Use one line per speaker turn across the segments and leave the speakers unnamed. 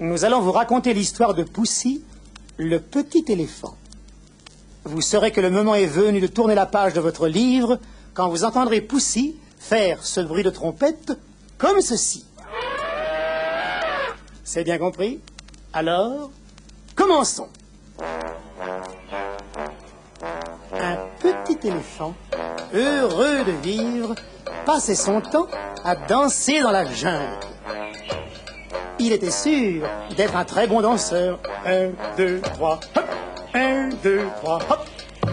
Nous allons vous raconter l'histoire de Poussy, le petit éléphant. Vous saurez que le moment est venu de tourner la page de votre livre quand vous entendrez Poussy faire ce bruit de trompette comme ceci. C'est bien compris? Alors, commençons. Un petit éléphant, heureux de vivre, passait son temps à danser dans la jungle. Il était sûr d'être un très bon danseur. 1, 2, 3, hop! 1, 2, 3, hop!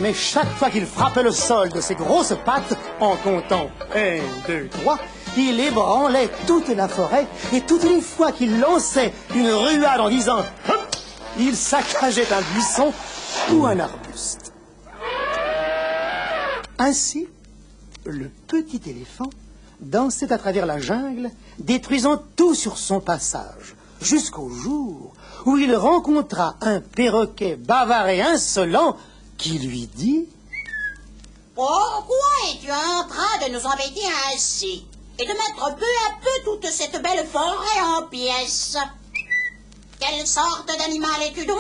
Mais chaque fois qu'il frappait le sol de ses grosses pattes, en comptant 1, 2, 3, il ébranlait toute la forêt, et toutes les fois qu'il lançait une ruade en disant hop, il saccageait un buisson ou un arbuste. Ainsi, le petit éléphant dansait à travers la jungle, détruisant tout sur son passage, jusqu'au jour où il rencontra un perroquet bavard et insolent qui lui dit «
Pourquoi es-tu en train de nous embêter ainsi et de mettre peu à peu toute cette belle forêt en pièces? Quelle sorte d'animal es-tu donc?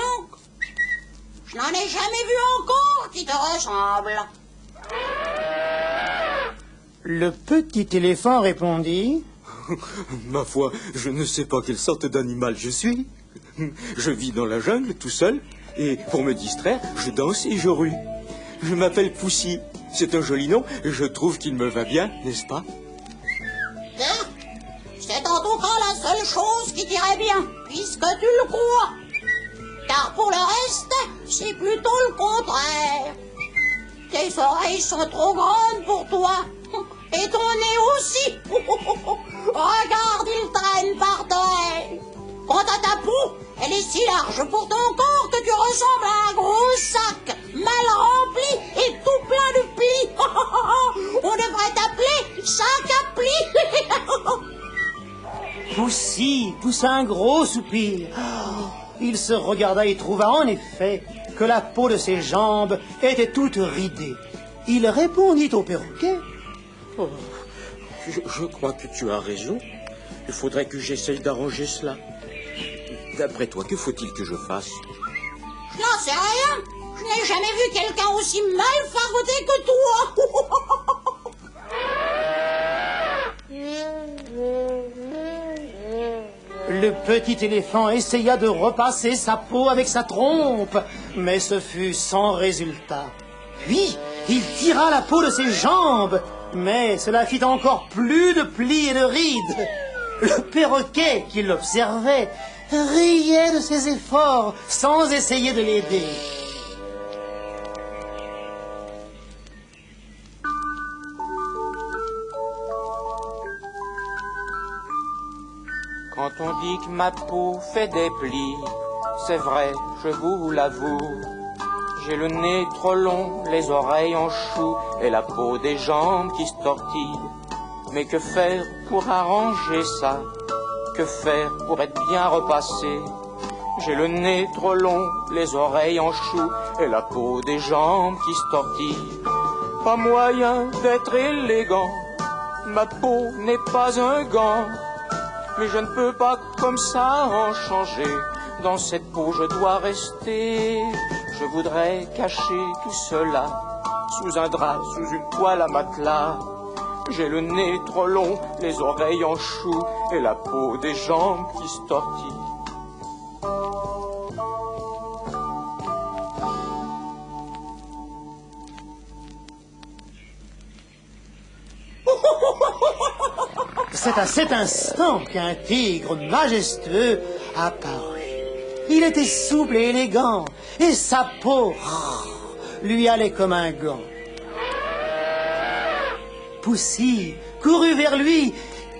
Je n'en ai jamais vu encore qui te ressemble. »
Le petit éléphant répondit
« Ma foi, je ne sais pas quelle sorte d'animal je suis. Je vis dans la jungle tout seul, et pour me distraire, je danse et je rue. Je m'appelle Poussy. C'est un joli nom, et je trouve qu'il me va bien, n'est-ce pas? »
C'est en tout cas la seule chose qui t'irait bien, puisque tu le crois. Car pour le reste, c'est plutôt le contraire. Tes oreilles sont trop grandes pour toi. Et ton nez aussi. Regarde, il traîne par terre. Quant à ta peau, elle est si large pour ton corps que tu ressembles à un gros sac, mal rempli et tout plein de plis. On devrait t'appeler sac à plis.
Poussy poussa un gros soupir. Il se regarda et trouva en effet que la peau de ses jambes était toute ridée. Il répondit au perroquet.
Oh, je crois que tu as raison. Il faudrait que j'essaye d'arranger cela. D'après toi, que faut-il que je fasse?
Je n'en sais rien. Je n'ai jamais vu quelqu'un aussi mal fagoté que toi.
Le petit éléphant essaya de repasser sa peau avec sa trompe, mais ce fut sans résultat. Puis, il tira la peau de ses jambes, mais cela fit encore plus de plis et de rides. Le perroquet, qui l'observait, riait de ses efforts sans essayer de l'aider.
Quand on dit que ma peau fait des plis, c'est vrai, je vous l'avoue. J'ai le nez trop long, les oreilles en chou et la peau des jambes qui se tortillent. Mais que faire pour arranger ça? Que faire pour être bien repassé? J'ai le nez trop long, les oreilles en chou et la peau des jambes qui se tortillent. Pas moyen d'être élégant, ma peau n'est pas un gant. Mais je ne peux pas comme ça en changer. Dans cette peau je dois rester. Je voudrais cacher tout cela sous un drap, sous une toile à matelas. J'ai le nez trop long, les oreilles en chou et la peau des jambes qui se tortillent.
C'est à cet instant qu'un tigre majestueux apparut. Il était souple et élégant, et sa peau lui allait comme un gant. Poussy courut vers lui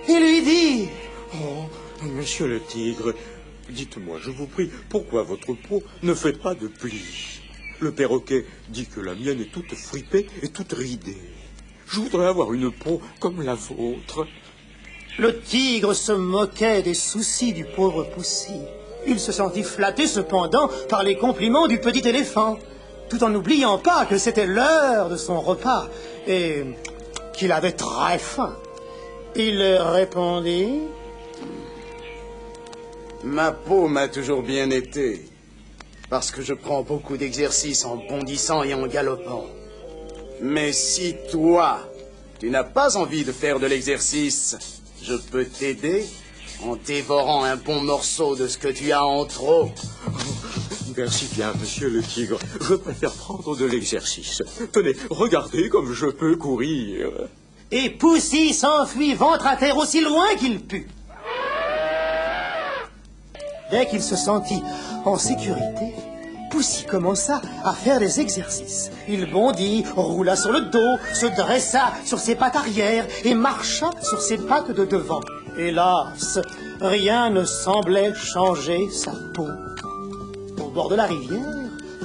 et lui dit
« Oh, monsieur le tigre, dites-moi, je vous prie, pourquoi votre peau ne fait pas de plis? Le perroquet dit que la mienne est toute fripée et toute ridée. Je voudrais avoir une peau comme la vôtre. »
Le tigre se moquait des soucis du pauvre Poussy. Il se sentit flatté cependant par les compliments du petit éléphant, tout en n'oubliant pas que c'était l'heure de son repas et qu'il avait très faim. Il répondit
Ma peau m'a toujours bien été. Parce que je prends beaucoup d'exercices en bondissant et en galopant. Mais si toi, tu n'as pas envie de faire de l'exercice, je peux t'aider en dévorant un bon morceau de ce que tu as en trop.
Merci bien, monsieur le tigre. Je préfère prendre de l'exercice. Tenez, regardez comme je peux courir.
Et Poussy s'enfuit ventre à terre aussi loin qu'il put. Dès qu'il se sentit en sécurité, Poussy commença à faire des exercices. Il bondit, roula sur le dos, se dressa sur ses pattes arrière et marcha sur ses pattes de devant. Hélas, rien ne semblait changer sa peau. Au bord de la rivière,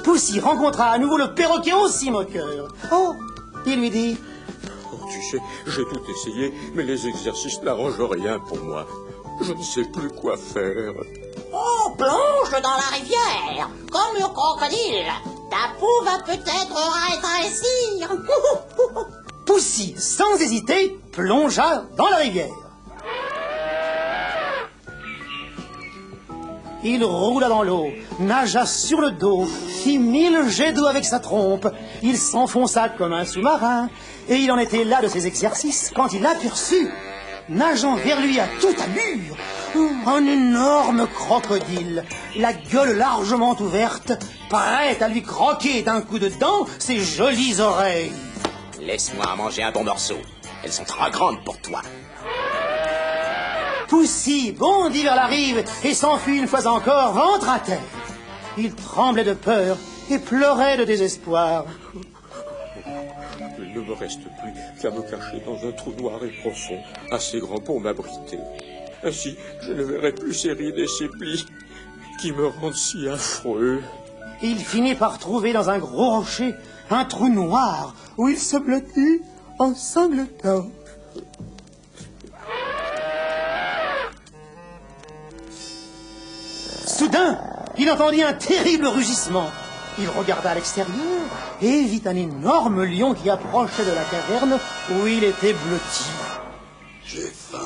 Poussy rencontra à nouveau le perroquet aussi moqueur. Oh, il lui dit:
Oh, tu sais, j'ai tout essayé, mais les exercices n'arrangent rien pour moi. Je ne sais plus quoi faire.
Oh, plonge dans la rivière, comme le crocodile. Ta peau va peut-être rétrécir.
Poussy, sans hésiter, plongea dans la rivière. Il roula dans l'eau, nagea sur le dos, fit 1000 jets d'eau avec sa trompe. Il s'enfonça comme un sous-marin, et il en était là de ses exercices quand il aperçut, nageant vers lui à toute allure, un énorme crocodile, la gueule largement ouverte, prêt à lui croquer d'un coup de dent ses jolies oreilles.
Laisse-moi manger un bon morceau. Elles sont trop grandes pour toi.
Poussy bondit vers la rive et s'enfuit une fois encore ventre à terre. Il tremblait de peur et pleurait de désespoir.
Il ne me reste plus qu'à me cacher dans un trou noir et profond, assez grand pour m'abriter. Ainsi, je ne verrai plus ces rides et ces plis qui me rendent si affreux.
Il finit par trouver dans un gros rocher un trou noir où il se blottit en sanglotant. Soudain, il entendit un terrible rugissement. Il regarda à l'extérieur et vit un énorme lion qui approchait de la caverne où il était blotti.
J'ai faim.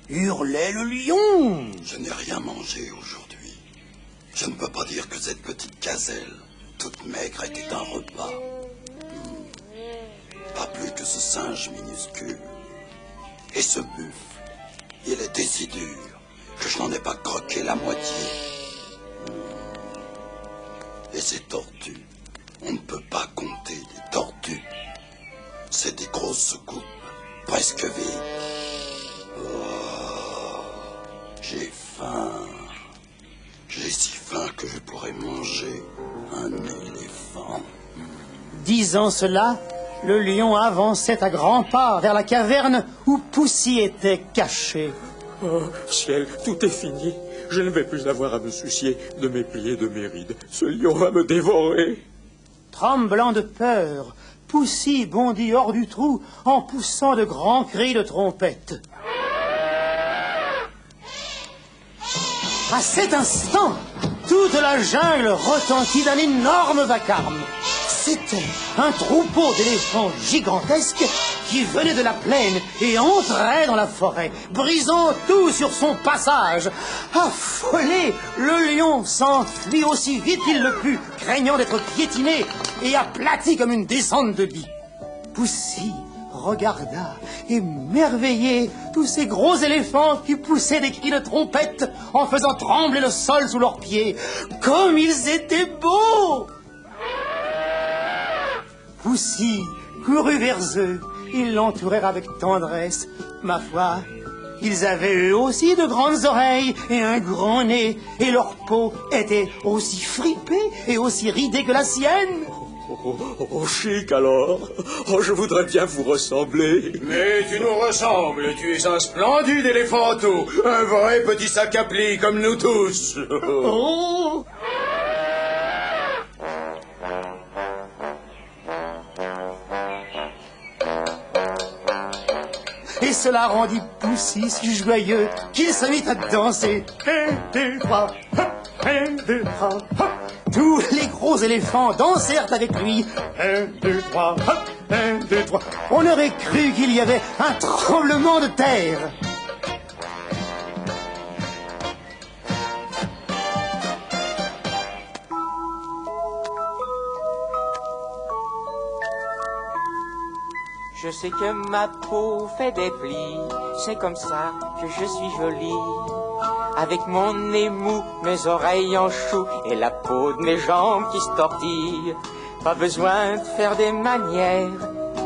Hurlait le lion.
Je n'ai rien mangé aujourd'hui. Je ne peux pas dire que cette petite gazelle, toute maigre, était un repas. Pas plus que ce singe minuscule. Et ce buffle, il était si dur que je n'en ai pas croqué la moitié. Et ces tortues, on ne peut pas compter les tortues. C'est des grosses coupes, presque vides. Oh, j'ai faim. J'ai si faim que je pourrais manger un éléphant.
Disant cela, le lion avançait à grands pas vers la caverne où Poussy était caché.
Oh, ciel, tout est fini. Je ne vais plus avoir à me soucier de mes plis et de mes rides. Ce lion va me dévorer.
Tremblant de peur, Poussy bondit hors du trou en poussant de grands cris de trompette. À cet instant, toute la jungle retentit d'un énorme vacarme. C'était un troupeau d'éléphants gigantesques qui venait de la plaine et entrait dans la forêt, brisant tout sur son passage. Affolé, le lion s'enfuit aussi vite qu'il le put, craignant d'être piétiné et aplati comme une descente de lit. Poussy regarda, émerveillé, tous ces gros éléphants qui poussaient des cris de trompette en faisant trembler le sol sous leurs pieds. Comme ils étaient beaux! Poussy courut vers eux. Ils l'entourèrent avec tendresse. Ma foi, ils avaient eux aussi de grandes oreilles et un grand nez, et leur peau était aussi fripée et aussi ridée que la sienne.
Oh, chic alors. Oh, je voudrais bien vous ressembler.
Mais tu nous ressembles, tu es un splendide éléphanteau, un vrai petit sac à plis comme nous tous.
Oh! Et cela rendit Poussy si joyeux qu'il se mit à danser. 1, 2, 3, hop, 1, 2, 3, hop. Tous les gros éléphants dansèrent avec lui. 1, 2, 3, hop, 1, 2, 3. On aurait cru qu'il y avait un tremblement de terre.
Je sais que ma peau fait des plis, c'est comme ça que je suis jolie. Avec mon nez mou, mes oreilles en chou et la peau de mes jambes qui se tortillent. Pas besoin de faire des manières,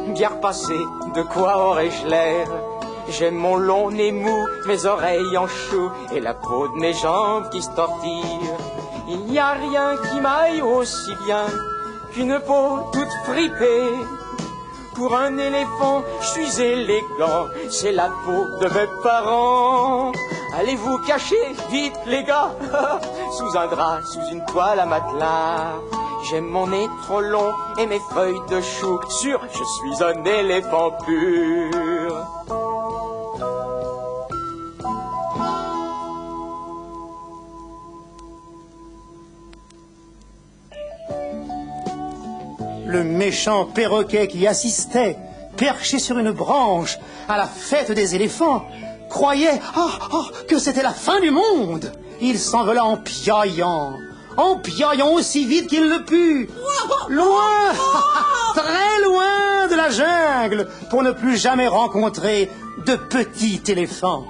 bien repassé, de quoi aurais-je l'air? J'ai mon long nez mou, mes oreilles en chou et la peau de mes jambes qui se tortillent. Il n'y a rien qui m'aille aussi bien qu'une peau toute fripée. Pour un éléphant, je suis élégant, c'est la peau de mes parents. Allez vous cacher, vite les gars, sous un drap, sous une toile à matelas. J'ai mon nez trop long et mes feuilles de chou, sûr, je suis un éléphant pur.
Le méchant perroquet qui assistait, perché sur une branche, à la fête des éléphants, croyait que c'était la fin du monde. Il s'envola en piaillant aussi vite qu'il le put, loin, très loin de la jungle, pour ne plus jamais rencontrer de petit éléphant.